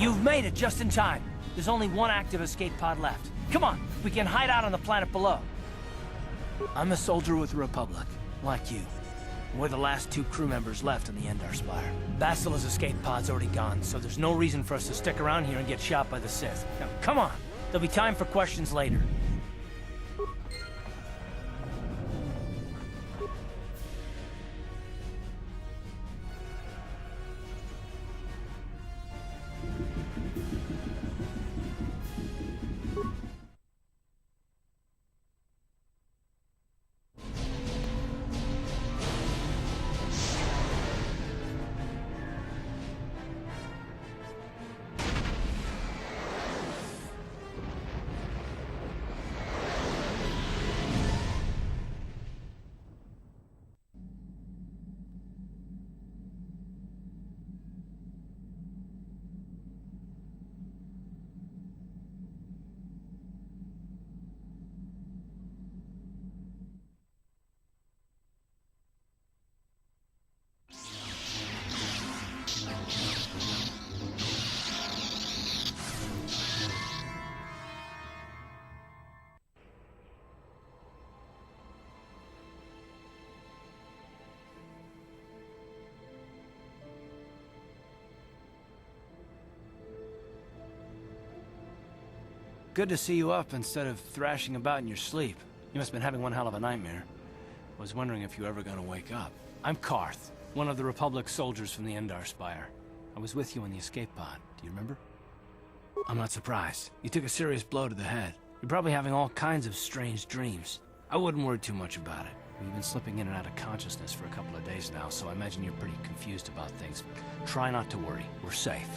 You've made it just in time. There's only one active escape pod left. Come on, we can hide out on the planet below. I'm a soldier with the Republic, like you. We're the last 2 crew members left on the Endar Spire. Bastila's escape pod's already gone, so there's no reason for us to stick around here and get shot by the Sith. Now, come on! There'll be time for questions later. Good to see you up instead of thrashing about in your sleep. You must have been having one hell of a nightmare. I was wondering if you were ever gonna wake up. I'm Karth, one of the Republic soldiers from the Endar Spire. I was with you in the escape pod. Do you remember? I'm not surprised. You took a serious blow to the head. You're probably having all kinds of strange dreams. I wouldn't worry too much about it. You've been slipping in and out of consciousness for a couple of days now, so I imagine you're pretty confused about things. Try not to worry. We're safe.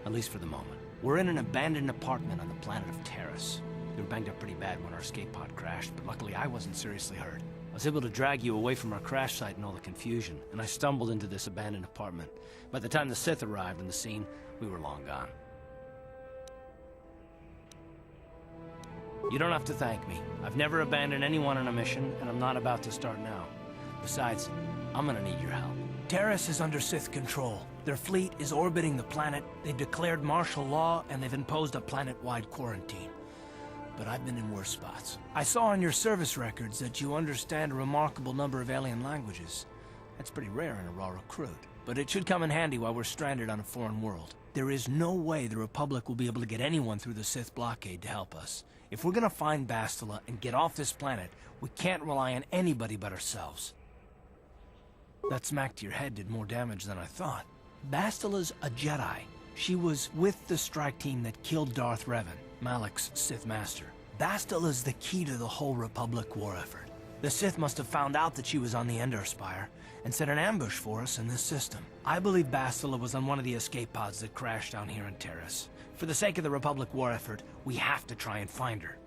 At least for the moment. We're in an abandoned apartment on the planet of Terrace. We were banged up pretty bad when our escape pod crashed, but luckily I wasn't seriously hurt. I was able to drag you away from our crash site and all the confusion, and I stumbled into this abandoned apartment. By the time the Sith arrived on the scene, we were long gone. You don't have to thank me. I've never abandoned anyone on a mission, and I'm not about to start now. Besides, I'm gonna need your help. Terrace is under Sith control. Their fleet is orbiting the planet, they've declared martial law, and they've imposed a planet-wide quarantine. But I've been in worse spots. I saw on your service records that you understand a remarkable number of alien languages. That's pretty rare in a raw recruit. But it should come in handy while we're stranded on a foreign world. There is no way the Republic will be able to get anyone through the Sith blockade to help us. If we're gonna find Bastila and get off this planet, we can't rely on anybody but ourselves. That smack to your head did more damage than I thought. Bastila's a Jedi. She was with the strike team that killed Darth Revan, Malak's Sith Master. Bastila's the key to the whole Republic war effort. The Sith must have found out that she was on the Endar Spire and set an ambush for us in this system. I believe Bastila was on one of the escape pods that crashed down here in Terrace. For the sake of the Republic war effort, we have to try and find her.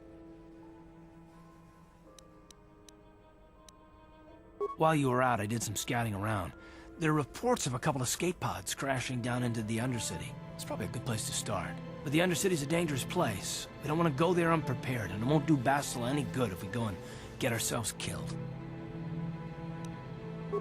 While you were out, I did some scouting around. There are reports of a couple escape pods crashing down into the Undercity. It's probably a good place to start. But the Undercity's a dangerous place. We don't want to go there unprepared, and it won't do Bastila any good if we go and get ourselves killed.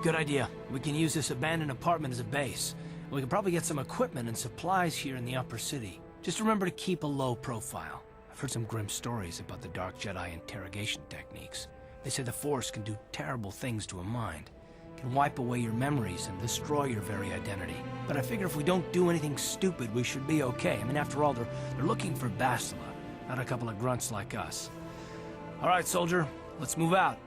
Good idea. We can use this abandoned apartment as a base. We can probably get some equipment and supplies here in the upper city. Just remember to keep a low profile. I've heard some grim stories about the Dark Jedi interrogation techniques. They say the Force can do terrible things to a mind. It can wipe away your memories and destroy your very identity. But I figure if we don't do anything stupid, we should be okay. I mean, after all, they're looking for Bastila, not a couple of grunts like us. All right, soldier, let's move out.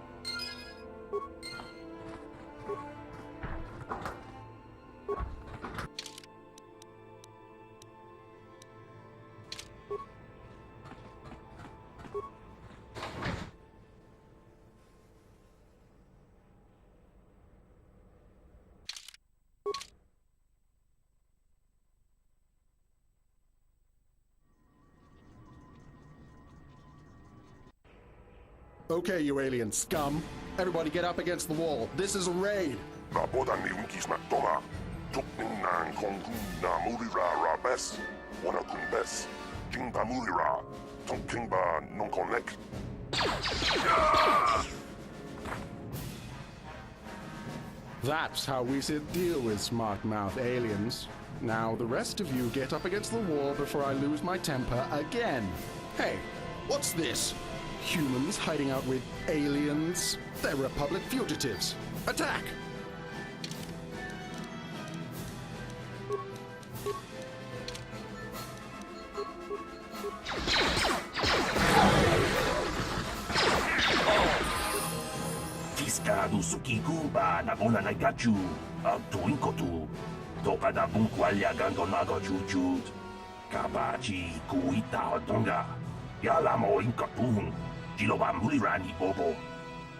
Okay, you alien scum. Everybody get up against the wall. This is a raid. That's how we deal with smart-mouth aliens. Now the rest of you get up against the wall before I lose my temper again. Hey, what's this? Humans hiding out with aliens? They're Republic fugitives. Attack! Tiscado Sukikumba na bona na gachu, ang tuwing ko tu. Topa da bungkwalya gando nago chujut. Kabachi kuita hodonga. Yala mo inkatun. Jiloba mulirani bobo.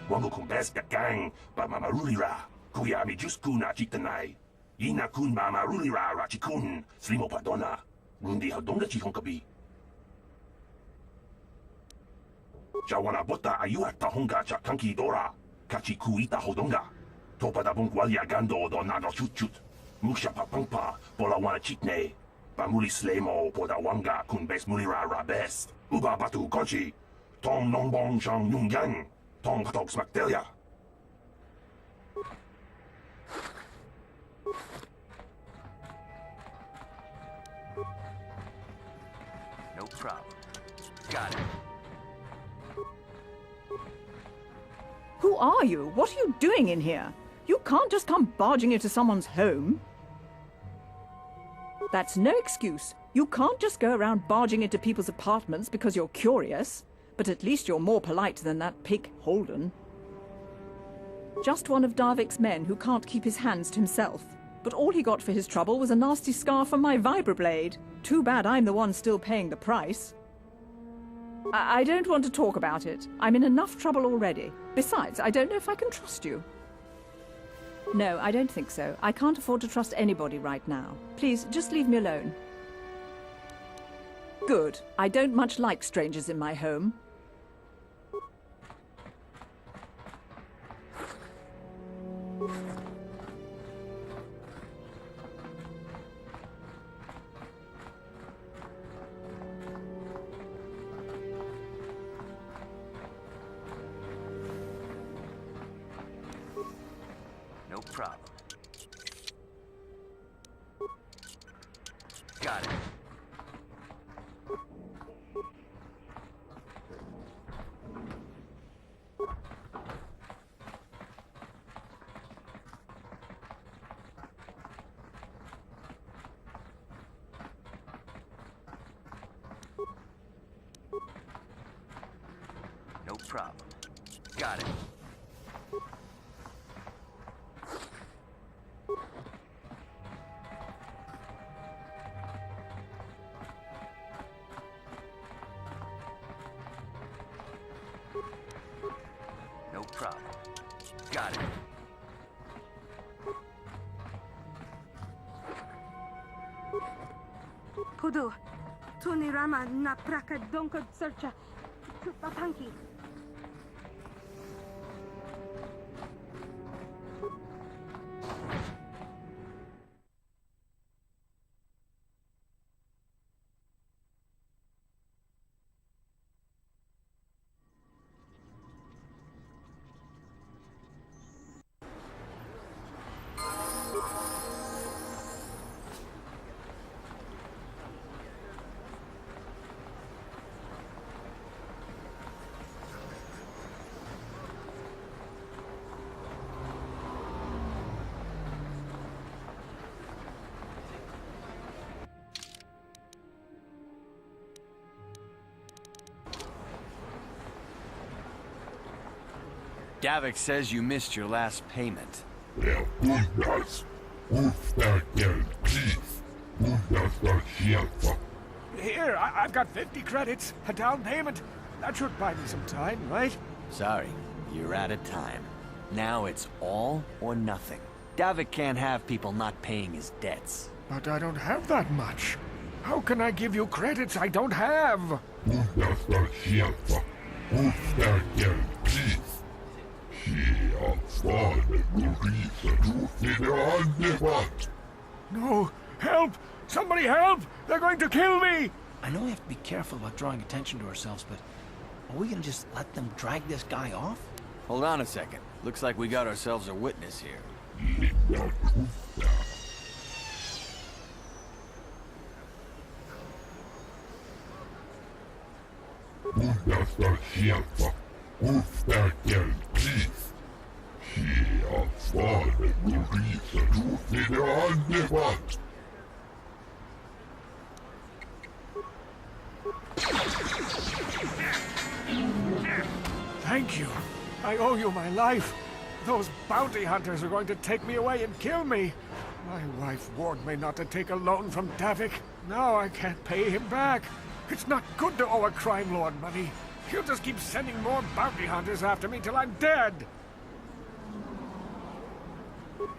Wango kumbes kakang, ba mamarulira. Kuya mi juskuna chitanay. Ina kun mamarulira rachikun. Slimo padona. Gundi hodonga chihonkabi. Jawana bota ayuak tahonga cha kanki dora. Kachi kuita hodonga. Topa da bungkwalya gando do nago chujut. Musha papangpa, pola wana chitne. Pamuli slemo, poda wanga, kun bes mulira rabes. Uba batu konchi. Tong nongbong shang nung yang. Tong patok smaktelia. No problem. Got it. Who are you? What are you doing in here? You can't just come barging into someone's home. That's no excuse. You can't just go around barging into people's apartments because you're curious. But at least you're more polite than that pig Holden. Just one of Darvik's men who can't keep his hands to himself. But all he got for his trouble was a nasty scar from my vibroblade. Too bad I'm the one still paying the price. I don't want to talk about it. I'm in enough trouble already. Besides, I don't know if I can trust you. No, I don't think so. I can't afford to trust anybody right now. Please, just leave me alone. Good. I don't much like strangers in my home. No problem. Got it. No problem. Got it. No problem. Got it. Kudu, Tunirama na praka donko searcha. Papanki. Davik says you missed your last payment. Here, I've got 50 credits, a down payment. That should buy me some time, right? Sorry, you're out of time. Now it's all or nothing. Davik can't have people not paying his debts. But I don't have that much. How can I give you credits I don't have? No! Help! Somebody help! They're going to kill me! I know we have to be careful about drawing attention to ourselves, but are we gonna just let them drag this guy off? Hold on a second. Looks like we got ourselves a witness here. Kunnasta sieltä, Ustakel Kiis. Hia, vaare, Riisa, Juutine, Annevat. Thank you. I owe you my life. Those bounty hunters are going to take me away and kill me. My wife warned me not to take a loan from Davik. Now I can't pay him back. It's not good to owe a crime lord money. He'll just keep sending more bounty hunters after me till I'm dead.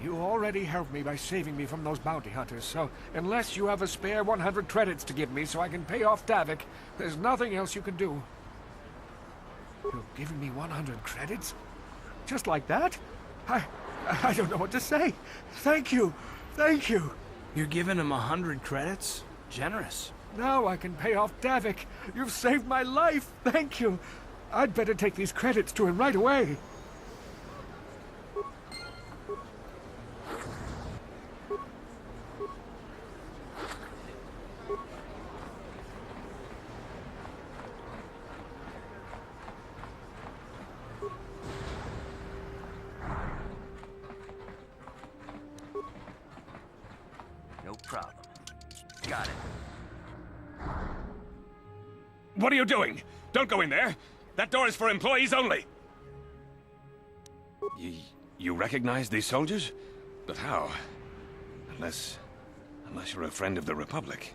You already helped me by saving me from those bounty hunters, so unless you have a spare 100 credits to give me so I can pay off Davik, there's nothing else you can do. You're giving me 100 credits? Just like that? I don't know what to say. Thank you. Thank you. You're giving him 100 credits? Generous. Now I can pay off Davik. You've saved my life. Thank you. I'd better take these credits to him right away. No problem. Got it. What are you doing? Don't go in there. That door is for employees only. You recognize these soldiers? But how? Unless you're a friend of the Republic.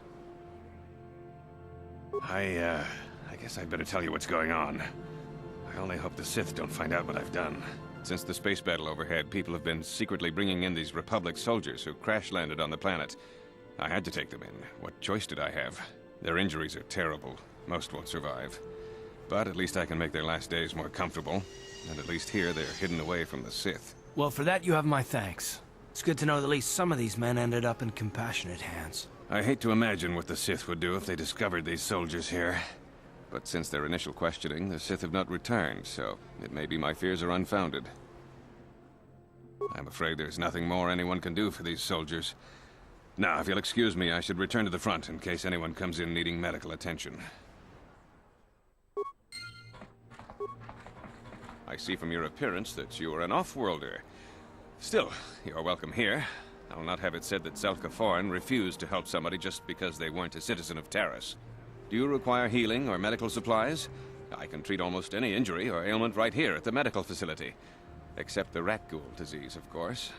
I guess I'd better tell you what's going on. I only hope the Sith don't find out what I've done. Since the space battle overhead, people have been secretly bringing in these Republic soldiers who crash-landed on the planet. I had to take them in. What choice did I have? Their injuries are terrible. Most won't survive. But at least I can make their last days more comfortable. And at least here, they're hidden away from the Sith. Well, for that you have my thanks. It's good to know that at least some of these men ended up in compassionate hands. I hate to imagine what the Sith would do if they discovered these soldiers here. But since their initial questioning, the Sith have not returned, so it may be my fears are unfounded. I'm afraid there's nothing more anyone can do for these soldiers. Now, if you'll excuse me, I should return to the front in case anyone comes in needing medical attention. I see from your appearance that you are an off-worlder. Still, you're welcome here. I'll not have it said that Selka Foreign refused to help somebody just because they weren't a citizen of Taris. Do you require healing or medical supplies? I can treat almost any injury or ailment right here at the medical facility. Except the rat ghoul disease, of course.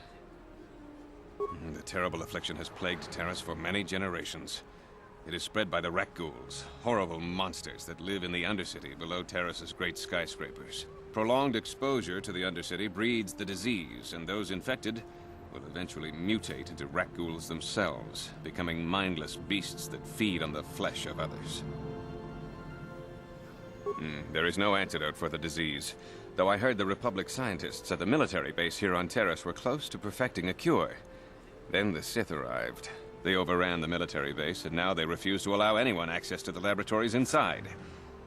The terrible affliction has plagued Taris for many generations. It is spread by the rat ghouls, horrible monsters that live in the Undercity below Taris's great skyscrapers. Prolonged exposure to the Undercity breeds the disease, and those infected will eventually mutate into rat ghouls themselves, becoming mindless beasts that feed on the flesh of others. There is no antidote for the disease, though I heard the Republic scientists at the military base here on Taris were close to perfecting a cure. Then the Sith arrived. They overran the military base, and now they refuse to allow anyone access to the laboratories inside.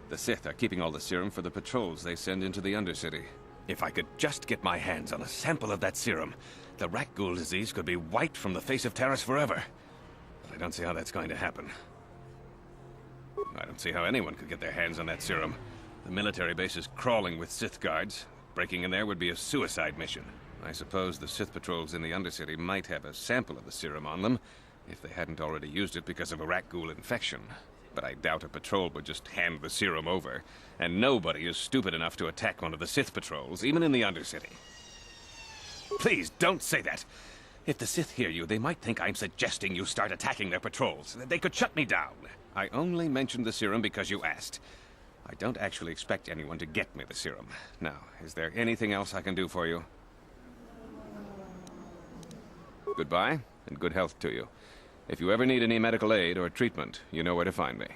The Sith are keeping all the serum for the patrols they send into the Undercity. If I could just get my hands on a sample of that serum, the rat ghoul disease could be wiped from the face of Taris forever. But I don't see how that's going to happen. I don't see how anyone could get their hands on that serum. The military base is crawling with Sith guards. Breaking in there would be a suicide mission. I suppose the Sith patrols in the Undercity might have a sample of the serum on them, if they hadn't already used it because of a rat ghoul infection. But I doubt a patrol would just hand the serum over, and nobody is stupid enough to attack one of the Sith patrols, even in the Undercity. Please, don't say that! If the Sith hear you, they might think I'm suggesting you start attacking their patrols. They could shut me down. I only mentioned the serum because you asked. I don't actually expect anyone to get me the serum. Now, is there anything else I can do for you? Goodbye, and good health to you. If you ever need any medical aid or treatment, you know where to find me.